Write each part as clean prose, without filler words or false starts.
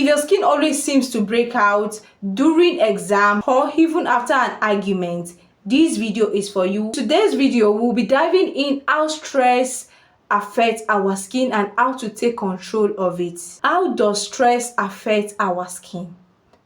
If your skin always seems to break out during exam or even after an argument, this video is for you. Today's video, we'll be diving in how stress affects our skin and how to take control of it. How does stress affect our skin?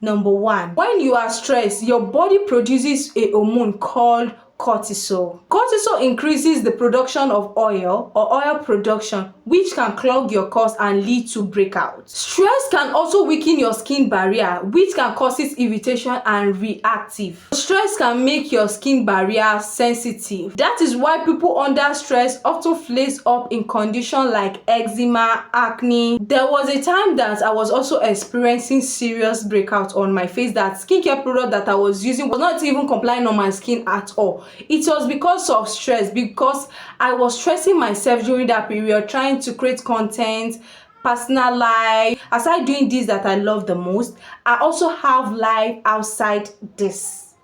Number one, when you are stressed, your body produces a hormone called cortisol. Cortisol increases the production of oil or oil production, which can clog your pores and lead to breakout. Stress can also weaken your skin barrier, which can cause irritation and reactive. Stress can make your skin barrier sensitive. That is why people under stress often flare up in conditions like eczema, acne. There was a time that I was also experiencing serious breakout on my face. That skincare product that I was using was not even complying on my skin at all. It was because of stress, because I was stressing myself during that period, trying to create content, personal life. Aside doing this that I love the most, I also have life outside this.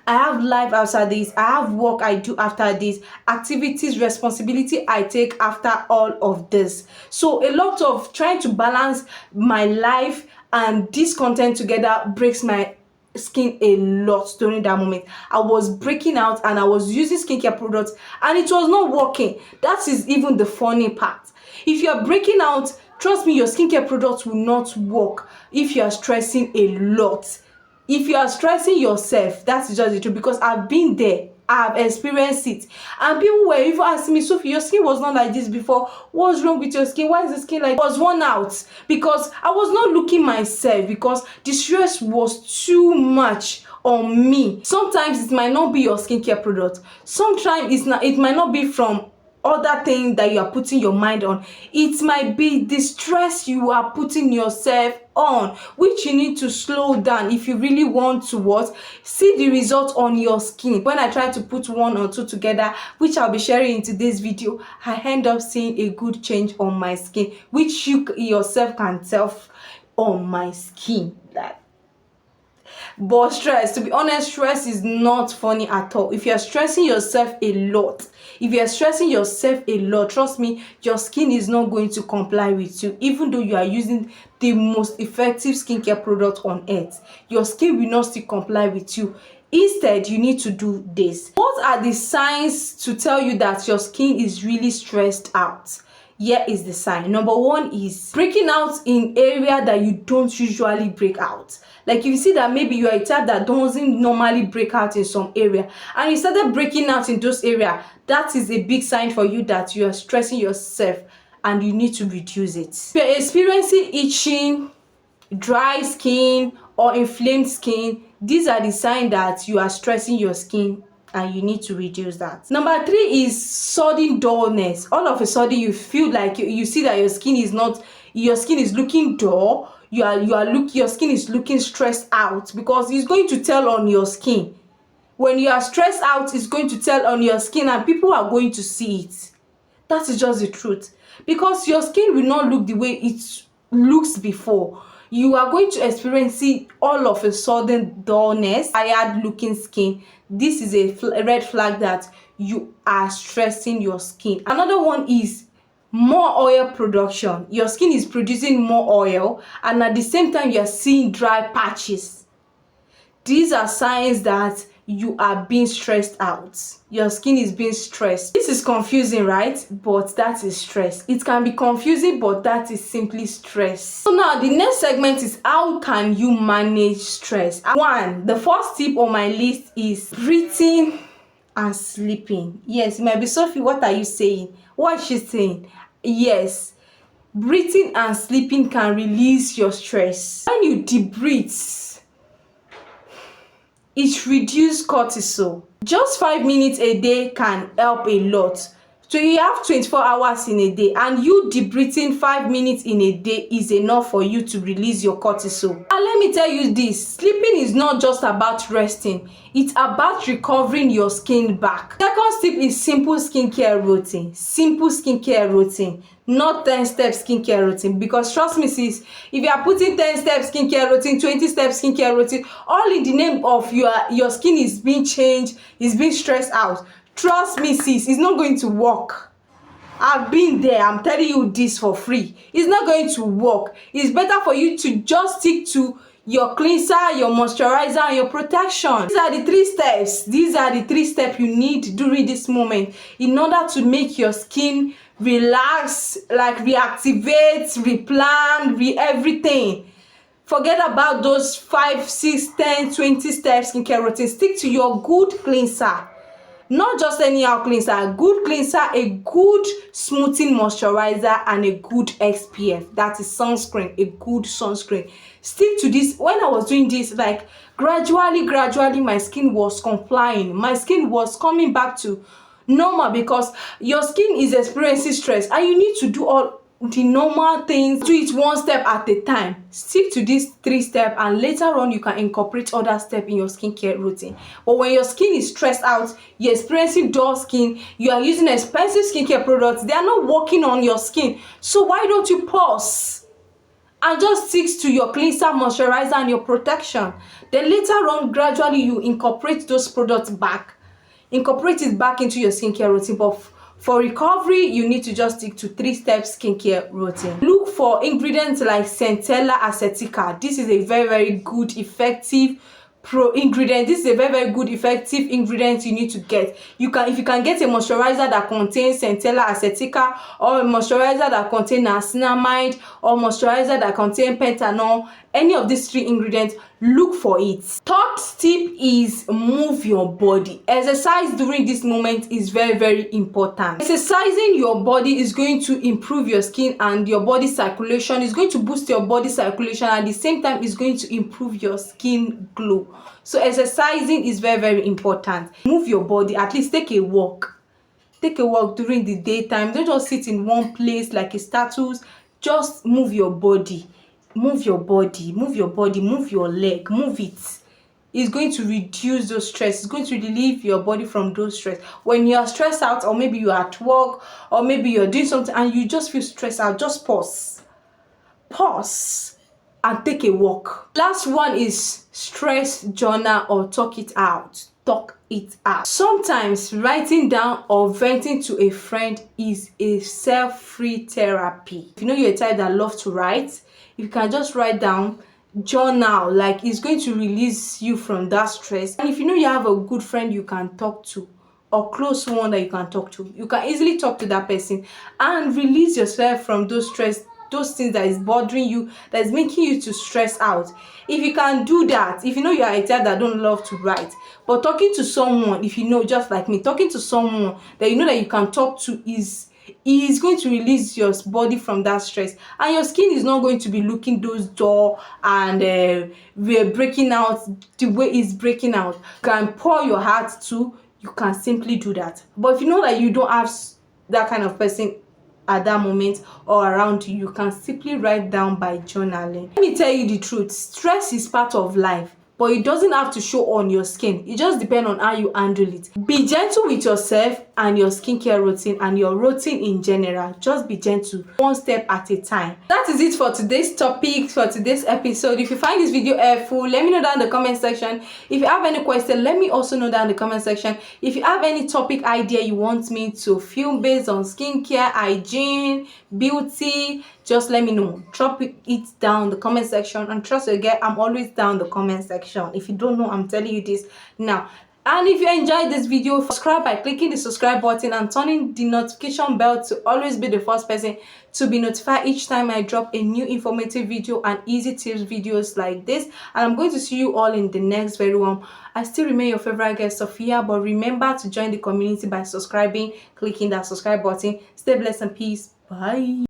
I have life outside this. I have work I do after this, activities, responsibility I take after all of this. So a lot of trying to balance my life and this content together breaks my skin a lot during that moment. I was breaking out and I was using skincare products and it was not working. That is even the funny part. If you are breaking out, trust me, your skincare products will not work if you are stressing a lot. If you are stressing yourself, that's just the truth, because I've been there. I've experienced it, and people were even asking me, Sophie, your skin was not like this before. What's wrong with your skin? Why is the skin like? I was worn out because I was not looking myself, because the stress was too much on me. Sometimes it might not be your skincare product. Sometimes it might not be from other thing that you are putting your mind on. It might be the stress you are putting yourself on, which you need to slow down if you really want to see the result on your skin. When I try to put one or two together, which I'll be sharing in today's video, I end up seeing a good change on my skin, which you yourself can tell on my skin. But stress, to be honest, stress is not funny at all. If you're stressing yourself a lot, trust me, your skin is not going to comply with you. Even though you are using the most effective skincare product on earth, your skin will not still comply with you. Instead, you need to do this. What are the signs to tell you that your skin is really stressed out? Here is the sign. Number one is breaking out in area that you don't usually break out. Like if you see that maybe you are a type that doesn't normally break out in some area and you started breaking out in those areas, that is a big sign for you that you are stressing yourself and you need to reduce it. If you're experiencing itching, dry skin or inflamed skin, these are the signs that you are stressing your skin and you need to reduce that. Number three is sudden dullness. All of a sudden you feel like you see that your skin is looking dull. Your skin is looking stressed out, because it's going to tell on your skin. When you are stressed out, it's going to tell on your skin and people are going to see it. That is just the truth, because your skin will not look the way it looks before. You are going to experience all of a sudden dullness, tired looking skin. This is a red flag that you are stressing your skin. Another one is more oil production. Your skin is producing more oil and at the same time you are seeing dry patches. These are signs that you are being stressed out. Your skin is being stressed. This is confusing, right? But that is stress. It can be confusing, but that is simply stress. So now the next segment is how can you manage stress? One, the first tip on my list is breathing and sleeping. Yes, it might be, Sophie, what are you saying? What is she saying? Yes, breathing and sleeping can release your stress. When you deep breathe, it reduces cortisol. Just 5 minutes a day can help a lot. So you have 24 hours in a day, and you deep breathing 5 minutes in a day is enough for you to release your cortisol. And let me tell you this, sleeping is not just about resting, it's about recovering your skin back. Second tip is simple skincare routine. Simple skincare routine, not 10-step skincare routine, because trust me sis, if you are putting 10-step skincare routine, 20-step skincare routine, all in the name of your skin is being changed, is being stressed out, trust me sis, it's not going to work. I've been there. I'm telling you this for free. It's not going to work. It's better for you to just stick to your cleanser, your moisturizer, and your protection. These are the 3 steps. These are the 3 steps you need during this moment in order to make your skin relax, like reactivate, replan, everything. Forget about those 5, 6, 10, 20 steps skincare routine. Stick to your good cleanser. Not just anyhow cleanser, a good cleanser, a good smoothing moisturizer, and a good SPF. That is sunscreen, a good sunscreen. Stick to this. When I was doing this, like gradually, my skin was complying. My skin was coming back to normal because your skin is experiencing stress and you need to do all the normal things. Do it 1 step at a time. Stick to these 3 steps and later on you can incorporate other steps in your skincare routine. But when your skin is stressed out, you're experiencing dull skin, you are using expensive skincare products, they are not working on your skin. So why don't you pause and just stick to your cleanser, moisturizer, and your protection? Then later on, gradually you incorporate those products back. Incorporate it back into your skincare routine. But for recovery, you need to just stick to 3 steps skincare routine. Look for ingredients like Centella acetica. This is a very good, effective ingredient. This is a very good, effective ingredient you need to get. If you can get a moisturizer that contains Centella acetica, or a moisturizer that contains niacinamide, or moisturizer that contains pentanol, any of these 3 ingredients, look for it. 3rd tip is move your body. Exercise during this moment is very important. Exercising your body is going to improve your skin and your body circulation. It's going to boost your body circulation, and at the same time it's going to improve your skin glow. So exercising is very important. Move your body. At least take a walk. Take a walk during the daytime. Don't just sit in one place like a statue. Just move your body. Move your body, move your body, move your leg, move it. It's going to reduce those stress. It's going to relieve your body from those stress. When you are stressed out, or maybe you're at work, or maybe you're doing something and you just feel stressed out, just pause and take a walk. Last one is stress journal or talk it out. Sometimes writing down or venting to a friend is a self-free therapy. If you know you're a type that loves to write, you can just write down, journal, like it's going to release you from that stress. And if you know you have a good friend you can talk to, or close one that you can talk to, you can easily talk to that person and release yourself from those stress, those things that is bothering you, that is making you to stress out. If you can do that, if you know you are a type that don't love to write, but talking to someone, if you know, just like me, talking to someone that you know that you can talk to is going to release your body from that stress, and your skin is not going to be looking those dull and we're breaking out the way it's breaking out. You can pour your heart too. You can simply do that. But if you know that you don't have that kind of person at that moment or around you, you can simply write down by journaling. Let me tell you the truth, stress is part of life, but it doesn't have to show on your skin. It just depends on how you handle it. Be gentle with yourself and your skincare routine and your routine in general. Just be gentle, 1 step at a time. That is it for today's topic, for today's episode. If you find this video helpful, let me know down in the comment section. If you have any question, let me also know down in the comment section. If you have any topic idea you want me to film based on skincare, hygiene, beauty, just let me know. Drop it down in the comment section, and trust me again, I'm always down in the comment section. If you don't know, I'm telling you this now. And if you enjoyed this video, subscribe by clicking the subscribe button and turning the notification bell to always be the first person to be notified each time I drop a new informative video and easy tips videos like this. And I'm going to see you all in the next very one. I still remain your favorite guest, Sophia, but remember to join the community by subscribing, clicking that subscribe button. Stay blessed and peace. Bye.